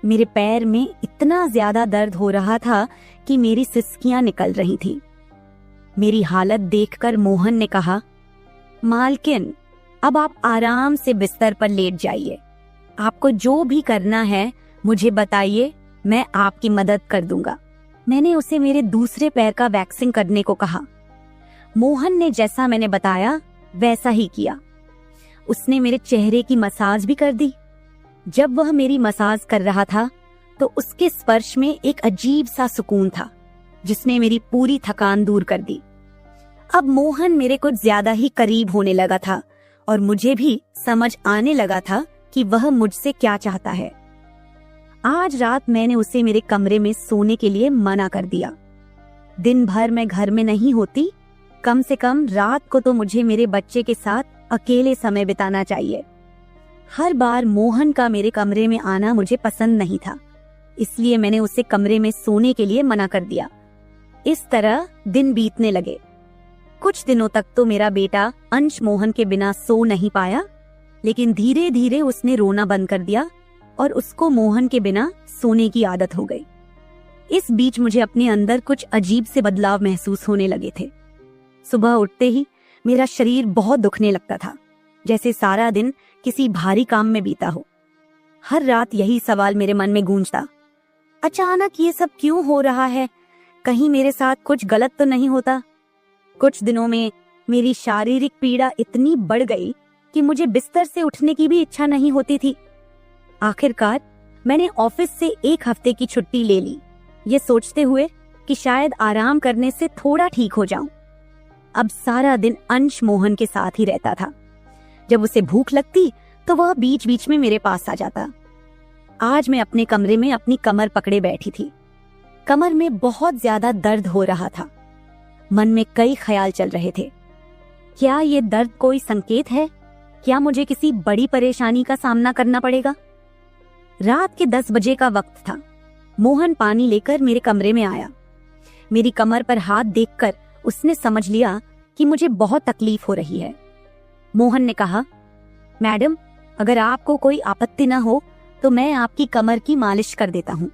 मेरे पैर में इतना ज्यादा दर्द हो रहा था कि मेरी सिसकियां निकल रही थीं। मेरी हालत देखकर मोहन ने कहा, मालकिन, अब आप आराम से बिस्तर पर लेट जाइए। आपको जो भी करना है मुझे बताइए, मैं आपकी मदद कर दूंगा। मैंने उसे मेरे दूसरे पैर का वैक्सिंग करने को कहा। मोहन ने जैसा मैंने बताया वैसा ही किया। उसने मेरे चेहरे की मसाज भी कर दी। जब वह मेरी मसाज कर रहा था तो उसके स्पर्श में एक अजीब सा सुकून था, जिसने मेरी पूरी थकान दूर कर दी। अब मोहन मेरे कुछ ज्यादा ही करीब होने लगा था और मुझे भी समझ आने लगा था कि वह मुझसे क्या चाहता है। आज रात मैंने उसे मेरे कमरे में सोने के लिए मना कर दिया। दिन भर मैं घर में नहीं होती, कम से कम रात को तो मुझे मेरे बच्चे के साथ अकेले समय बिताना चाहिए। हर बार मोहन का मेरे कमरे में आना मुझे पसंद नहीं था, इसलिए मैंने उसे कमरे में सोने के लिए मना कर दिया। इस तरह दिन बीतने लगे। कुछ दिनों तक तो मेरा बेटा अंश मोहन के बिना सो नहीं पाया, लेकिन धीरे धीरे उसने रोना बंद कर दिया और उसको मोहन के बिना सोने की आदत हो गई। इस बीच मुझे अपने अंदर कुछ अजीब से बदलाव महसूस होने लगे थे। सुबह उठते ही मेरा शरीर बहुत दुखने लगता था, जैसे सारा दिन किसी भारी काम में बीता हो। हर रात यही सवाल मेरे मन में गूंजता, अचानक ये सब क्यों हो रहा है? कहीं मेरे साथ कुछ गलत तो नहीं होता? कुछ दिनों में मेरी शारीरिक पीड़ा इतनी बढ़ गई कि मुझे बिस्तर से उठने की भी इच्छा नहीं होती थी। आखिरकार मैंने ऑफिस से 1 हफ्ते की छुट्टी ले ली, ये सोचते हुए कि शायद आराम करने से थोड़ा ठीक हो जाऊं। अब सारा दिन अंश मोहन के साथ ही रहता था। जब उसे भूख लगती तो वह बीच बीच में मेरे पास आ जाता। आज मैं अपने कमरे में अपनी कमर पकड़े बैठी थी। कमर में बहुत ज्यादा दर्द हो रहा था। मन में कई ख्याल चल रहे थे। क्या ये दर्द कोई संकेत है? क्या मुझे किसी बड़ी परेशानी का सामना करना पड़ेगा? रात के 10 बजे का वक्त था। मोहन पानी लेकर मेरे कमरे में आया। मेरी कमर पर हाथ देखकर उसने समझ लिया कि मुझे बहुत तकलीफ हो रही है। मोहन ने कहा, मैडम, अगर आपको कोई आपत्ति न हो तो मैं आपकी कमर की मालिश कर देता हूँ।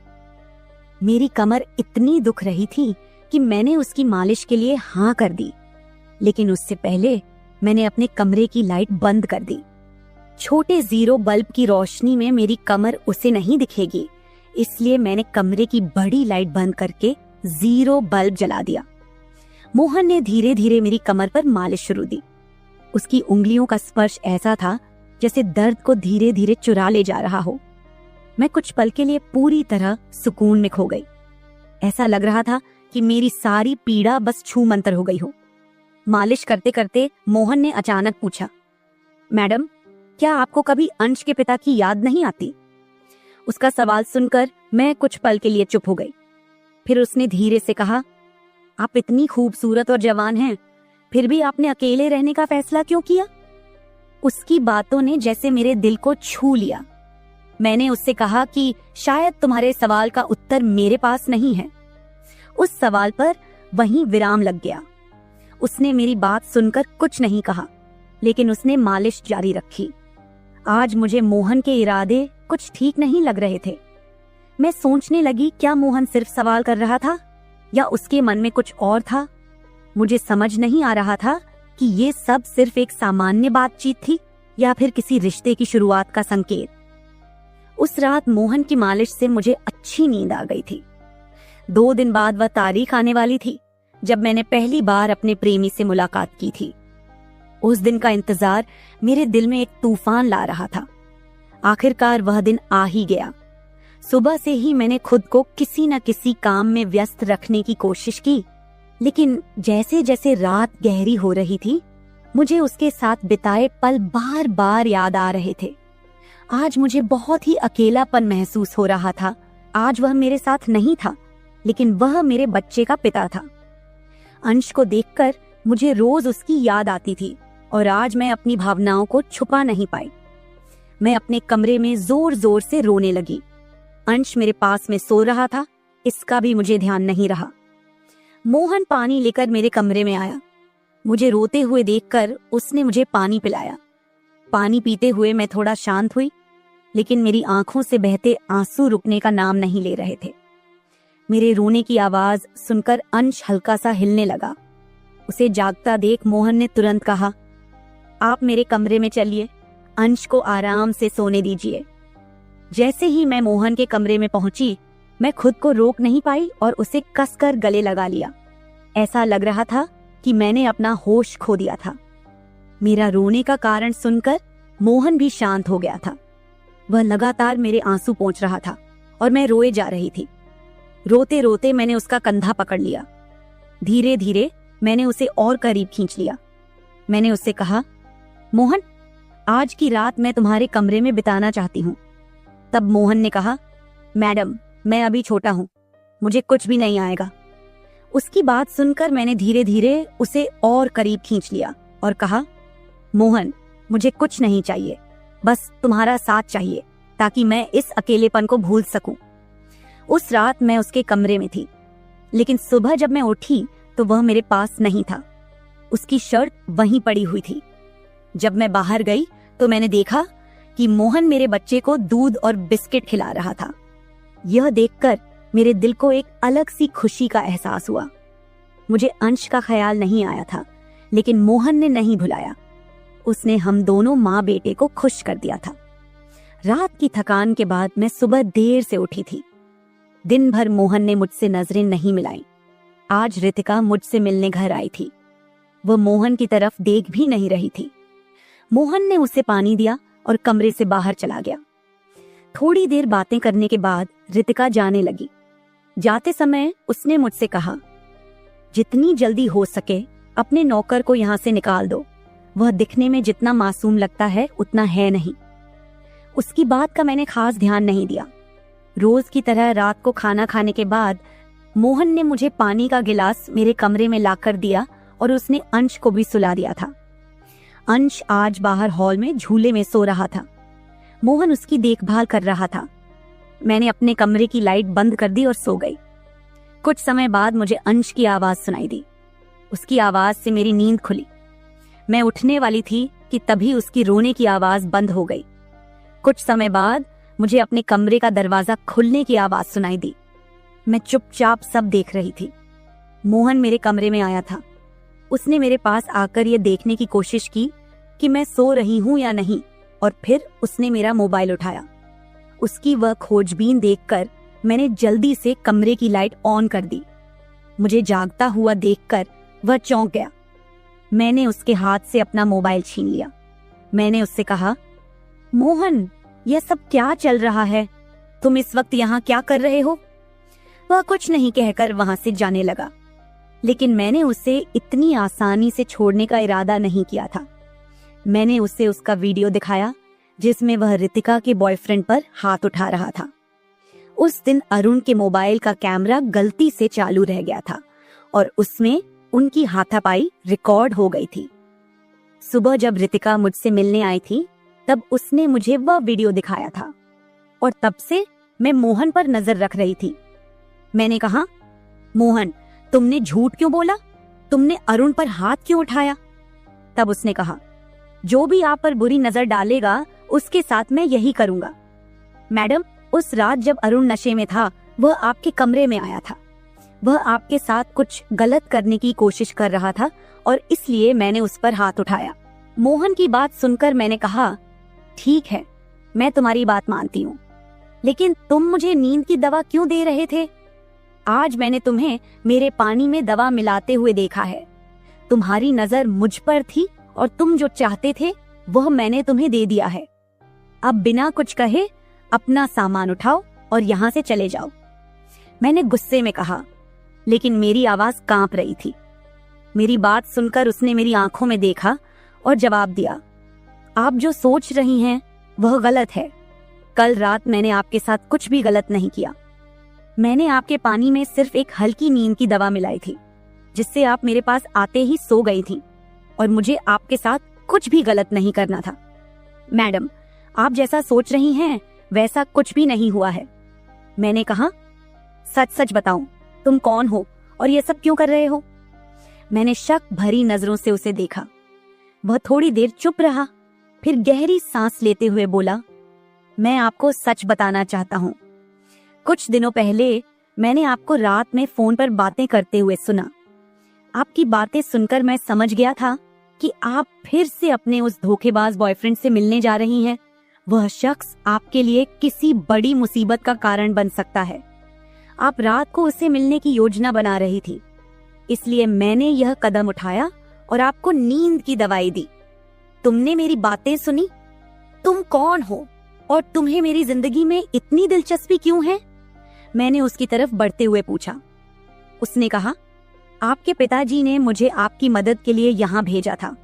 मेरी कमर इतनी दुख रही थी कि मैंने उसकी मालिश के लिए हाँ कर दी, लेकिन उससे पहले मैंने अपने कमरे की लाइट बंद कर दी। छोटे 0 बल्ब की रोशनी में मेरी कमर उसे नहीं दिखेगी, इसलिए मैंने कमरे की बड़ी लाइट बंद करके 0 बल्ब जला दिया। मोहन ने धीरे धीरे मेरी कमर पर मालिश शुरू दी। उसकी उंगलियों का स्पर्श ऐसा था जैसे दर्द को धीरे धीरे चुरा ले जा रहा हो। मैं कुछ पल के लिए पूरी तरह सुकून में खो गई। ऐसा लग रहा था कि मेरी सारी पीड़ा बस छू मंतर हो गई हो। मालिश करते करते मोहन ने अचानक पूछा, मैडम, क्या आपको कभी अंश के पिता की याद नहीं आती? उसका सवाल सुनकर मैं कुछ पल के लिए चुप हो गई। फिर उसने धीरे से कहा, आप इतनी खूबसूरत और जवान हैं, फिर भी आपने अकेले रहने का फैसला क्यों किया? उसकी बातों ने जैसे मेरे दिल को छू लिया। मैंने उससे कहा कि शायद तुम्हारे सवाल का उत्तर मेरे पास नहीं है। उस सवाल पर वहीं विराम लग गया। उसने मेरी बात सुनकर कुछ नहीं कहा, लेकिन उसने मालिश जारी रखी। आज मुझे मोहन के इरादे कुछ ठीक नहीं लग रहे थे। मैं सोचने लगी, क्या मोहन सिर्फ सवाल कर रहा था या उसके मन में कुछ और था? मुझे समझ नहीं आ रहा था कि ये सब सिर्फ एक सामान्य बातचीत थी या फिर किसी रिश्ते की शुरुआत का संकेत। उस रात मोहन की मालिश से मुझे अच्छी नींद आ गई थी। 2 दिन बाद वह तारीख आने वाली थी जब मैंने पहली बार अपने प्रेमी से मुलाकात की थी। उस दिन का इंतजार मेरे दिल में एक तूफान ला रहा था। आखिरकार वह दिन आ ही गया। सुबह से ही मैंने खुद को किसी न किसी काम में व्यस्त रखने की कोशिश की, लेकिन जैसे जैसे रात गहरी हो रही थी, मुझे उसके साथ बिताए पल बार बार याद आ रहे थे। आज मुझे बहुत ही अकेलापन महसूस हो रहा था। आज वह मेरे साथ नहीं था, लेकिन वह मेरे बच्चे का पिता था। अंश को देखकर मुझे रोज उसकी याद आती थी और आज मैं अपनी भावनाओं को छुपा नहीं पाई। मैं अपने कमरे में जोर जोर से रोने लगी। अंश मेरे पास में सो रहा था, इसका भी मुझे ध्यान नहीं रहा। मोहन पानी लेकर मेरे कमरे में आया। मुझे रोते हुए देखकर उसने मुझे पानी पिलाया। पानी पीते हुए मैं थोड़ा शांत हुई, लेकिन मेरी आंखों से बहते आंसू रुकने का नाम नहीं ले रहे थे। मेरे रोने की आवाज सुनकर अंश हल्का सा हिलने लगा। उसे जागता देख मोहन ने तुरंत कहा, आप मेरे कमरे में चलिए, अंश को आराम से सोने दीजिए। जैसे ही मैं मोहन के कमरे में पहुंची, मैं खुद को रोक नहीं पाई और उसे कसकर गले लगा लिया। ऐसा लग रहा था कि मैंने अपना होश खो दिया था। मेरा रोने का कारण सुनकर मोहन भी शांत हो गया था। वह लगातार मेरे आंसू पोंछ रहा था और मैं रोए जा रही थी। रोते रोते मैंने उसका कंधा पकड़ लिया। धीरे धीरे मैंने उसे और करीब खींच लिया। मैंने उससे कहा, मोहन, आज की रात मैं तुम्हारे कमरे में बिताना चाहती हूँ। तब मोहन ने कहा, मैडम, मैं अभी छोटा हूँ, मुझे कुछ भी नहीं आएगा। उसकी बात सुनकर मैंने धीरे धीरे उसे और करीब खींच लिया और कहा, मोहन, मुझे कुछ नहीं चाहिए, बस तुम्हारा साथ चाहिए ताकि मैं इस अकेलेपन को भूल सकूं। उस रात मैं उसके कमरे में थी, लेकिन सुबह जब मैं उठी तो वह मेरे पास नहीं था। उसकी शर्ट वहीं पड़ी हुई थी। जब मैं बाहर गई तो मैंने देखा कि मोहन मेरे बच्चे को दूध और बिस्किट खिला रहा था। यह देखकर मेरे दिल को एक अलग सी खुशी का एहसास हुआ। मुझे अंश का ख्याल नहीं आया था, लेकिन मोहन ने नहीं भुलाया। उसने हम दोनों माँ बेटे को खुश कर दिया था। रात की थकान के बाद मैं सुबह देर से उठी थी। दिन भर मोहन ने मुझसे नजरें नहीं मिलाई। आज रितिका मुझसे मिलने घर आई थी। वह मोहन की तरफ देख भी नहीं रही थी। मोहन ने उसे पानी दिया और कमरे से बाहर चला गया। थोड़ी देर बातें करने के बाद रितिका जाने लगी। जाते समय उसने मुझसे कहा, जितनी जल्दी हो सके अपने नौकर को यहाँ से निकाल दो। वह दिखने में जितना मासूम लगता है उतना है नहीं। उसकी बात का मैंने खास ध्यान नहीं दिया। रोज की तरह रात को खाना खाने के बाद मोहन ने मुझे पानी का गिलास मेरे कमरे में लाकर दिया और उसने अंश को भी सुला दिया था। अंश आज बाहर हॉल में झूले में सो रहा था। मोहन उसकी देखभाल कर रहा था। मैंने अपने कमरे की लाइट बंद कर दी और सो गई। कुछ समय बाद मुझे अंश की आवाज सुनाई दी। उसकी आवाज से मेरी नींद खुली। मैं उठने वाली थी कि तभी उसकी रोने की आवाज बंद हो गई। कुछ समय बाद मुझे अपने कमरे का दरवाजा खुलने की आवाज सुनाई दी। मैं चुपचाप सब देख रही थी। मोहन मेरे कमरे में आया था। उसने मेरे पास आकर यह देखने की कोशिश की कि मैं सो रही हूं या नहीं, और फिर उसने मेरा मोबाइल उठाया। उसकी वह खोजबीन देखकर मैंने जल्दी से कमरे की लाइट ऑन कर दी। मुझे जागता हुआ देखकर वह चौंक गया। मैंने उसके हाथ से अपना मोबाइल छीन लिया। मैंने उससे कहा, मोहन, यह सब क्या चल रहा है? तुम इस वक्त यहाँ क्या कर रहे हो? वह कुछ नहीं कहकर वहां से जाने लगा, लेकिन मैंने उसे इतनी आसानी से छोड़ने का इरादा नहीं किया था। मैंने उसे उसका वीडियो दिखाया जिसमें वह रितिका के बॉयफ्रेंड पर हाथ उठा रहा था। उस दिन अरुण के मोबाइल का कैमरा गलती से चालू रह गया था और उसमें उनकी हाथापाई रिकॉर्ड हो गई थी। सुबह जब रितिका मुझसे मिलने आई थी तब उसने मुझे वह वीडियो दिखाया था और तब से मैं मोहन पर नजर रख रही थी। मैंने कहा, मोहन, तुमने झूठ क्यों बोला? तुमने अरुण पर हाथ क्यों उठाया? तब उसने कहा, जो भी आप पर बुरी नजर डालेगा उसके साथ मैं यही करूंगा। मैडम, उस रात जब अरुण नशे में था वह आपके कमरे में आया था। वह आपके साथ कुछ गलत करने की कोशिश कर रहा था और इसलिए मैंने उस पर हाथ उठाया। मोहन की बात सुनकर मैंने कहा, ठीक है, मैं तुम्हारी बात मानती हूँ, लेकिन तुम मुझे नींद की दवा क्यों दे रहे थे? आज मैंने तुम्हें मेरे पानी में दवा मिलाते हुए देखा है। तुम्हारी नजर मुझ पर थी और तुम जो चाहते थे वह मैंने तुम्हें दे दिया है। अब बिना कुछ कहे अपना सामान उठाओ और यहाँ से चले जाओ। मैंने गुस्से में कहा, लेकिन मेरी आवाज कांप रही थी। मेरी बात सुनकर उसने मेरी आंखों में देखा और जवाब दिया, आप जो सोच रही हैं वह गलत है। कल रात मैंने आपके साथ कुछ भी गलत नहीं किया। मैंने आपके पानी में सिर्फ एक हल्की नींद की दवा मिलाई थी, जिससे आप मेरे पास आते ही सो गई थी, और मुझे आपके साथ कुछ भी गलत नहीं करना था। मैडम, आप जैसा सोच रही हैं वैसा कुछ भी नहीं हुआ है। मैंने कहा, सच सच बताओ, तुम कौन हो और ये सब क्यों कर रहे हो? मैंने शक भरी नजरों से उसे देखा। वह थोड़ी देर चुप रहा, फिर गहरी सांस लेते हुए बोला, मैं आपको सच बताना चाहता हूँ। कुछ दिनों पहले मैंने आपको रात में फोन पर बातें करते हुए सुना। आपकी बातें सुनकर मैं समझ गया था कि आप फिर से अपने उस धोखेबाज बॉयफ्रेंड से मिलने जा रही हैं। वह शख्स आपके लिए किसी बड़ी मुसीबत का कारण बन सकता है। आप रात को उससे मिलने की योजना बना रही थी, इसलिए मैंने यह कदम उठाया और आपको नींद की दवाई दी। तुमने मेरी बातें सुनी? तुम कौन हो और तुम्हें मेरी जिंदगी में इतनी दिलचस्पी क्यों है? मैंने उसकी तरफ बढ़ते हुए पूछा। उसने कहा, आपके पिताजी ने मुझे आपकी मदद के लिए यहाँ भेजा था।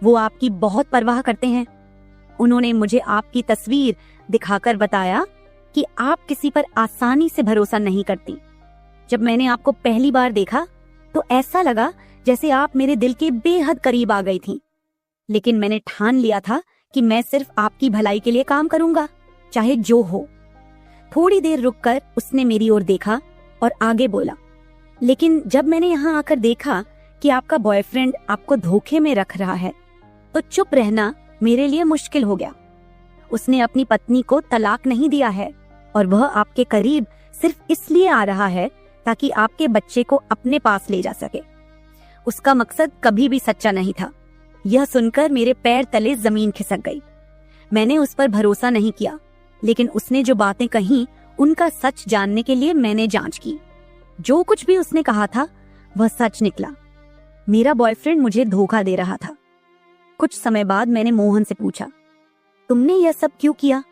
वो आपकी बहुत परवाह करते हैं। उन्होंने मुझे आपकी तस्वीर दिखाकर बताया कि आप किसी पर आसानी से भरोसा नहीं करती। जब मैंने आपको पहली बार देखा तो ऐसा लगा जैसे आप मेरे दिल के बेहद करीब आ गई थीं। लेकिन मैंने ठान लिया था कि मैं सिर्फ आपकी भलाई के लिए काम करूंगा, चाहे जो हो। थोड़ी देर रुककर उसने मेरी ओर देखा और आगे बोला, लेकिन जब मैंने यहाँ आकर देखा कि आपका बॉयफ्रेंड आपको धोखे में रख रहा है, तो चुप रहना मेरे लिए मुश्किल हो गया। उसने अपनी पत्नी को तलाक नहीं दिया है और वह आपके करीब सिर्फ इसलिए आ रहा है ताकि आपके बच्चे को अपने पास ले जा सके। उसका मकसद कभी भी सच्चा नहीं था। यह सुनकर मेरे पैर तले जमीन खिसक गई। मैंने उस पर भरोसा नहीं किया, लेकिन उसने जो बातें कही उनका सच जानने के लिए मैंने जांच की। जो कुछ भी उसने कहा था वह सच निकला। मेरा बॉयफ्रेंड मुझे धोखा दे रहा था। कुछ समय बाद मैंने मोहन से पूछा, तुमने यह सब क्यों किया?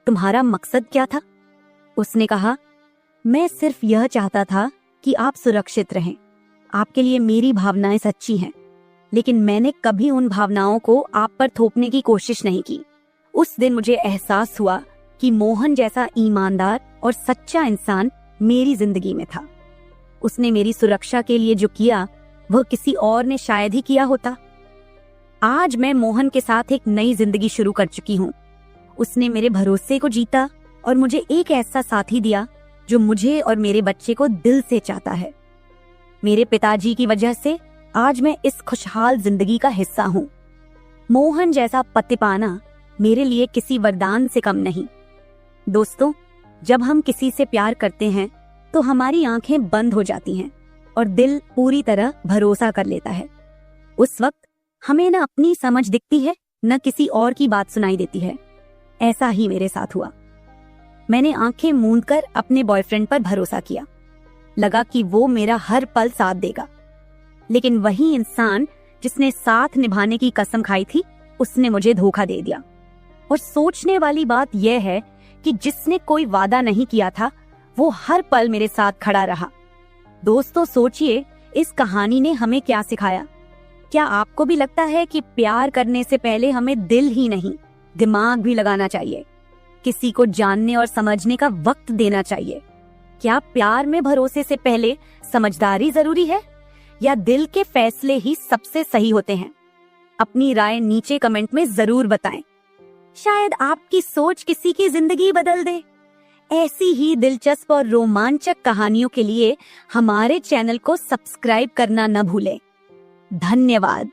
तुम्हारा मकसद क्या था? उसने कहा, मैं सिर्फ यह चाहता था कि आप सुरक्षित रहें। आपके लिए मेरी भावनाएं सच्ची हैं, लेकिन मैंने कभी उन भावनाओं को आप पर थोपने की कोशिश नहीं की। उस दिन मुझे एहसास हुआ कि मोहन जैसा ईमानदार और सच्चा इंसान मेरी जिंदगी में था। उसने मेरी सुरक्षा के लिए जो किया वह किसी और ने शायद ही किया होता। आज मैं मोहन के साथ एक नई जिंदगी शुरू कर चुकी हूँ। उसने मेरे भरोसे को जीता और मुझे एक ऐसा साथी दिया जो मुझे और मेरे बच्चे को दिल से चाहता है। मेरे पिताजी की वजह से आज मैं इस खुशहाल जिंदगी का हिस्सा हूँ। मोहन जैसा पति पाना मेरे लिए किसी वरदान से कम नहीं। दोस्तों, जब हम किसी से प्यार करते हैं तो हमारी आंखें बंद हो जाती हैं और दिल पूरी तरह भरोसा कर लेता है। उस वक्त हमें न अपनी समझ दिखती है, न किसी और की बात सुनाई देती है। ऐसा ही मेरे साथ हुआ। मैंने आंखें मूंदकर अपने बॉयफ्रेंड पर भरोसा किया। लगा कि वो मेरा हर पल साथ देगा, लेकिन वही इंसान जिसने साथ निभाने की कसम खाई थी, उसने मुझे धोखा दे दिया। और सोचने वाली बात यह है कि जिसने कोई वादा नहीं किया था वो हर पल मेरे साथ खड़ा रहा। दोस्तों, सोचिए इस कहानी ने हमें क्या सिखाया। क्या आपको भी लगता है कि प्यार करने से पहले हमें दिल ही नहीं, दिमाग भी लगाना चाहिए? किसी को जानने और समझने का वक्त देना चाहिए। क्या प्यार में भरोसे से पहले समझदारी जरूरी है, या दिल के फैसले ही सबसे सही होते हैं? अपनी राय नीचे कमेंट में जरूर बताएं। शायद आपकी सोच किसी की जिंदगी बदल दे। ऐसी ही दिलचस्प और रोमांचक कहानियों के लिए हमारे चैनल को सब्सक्राइब करना न भूलें। धन्यवाद।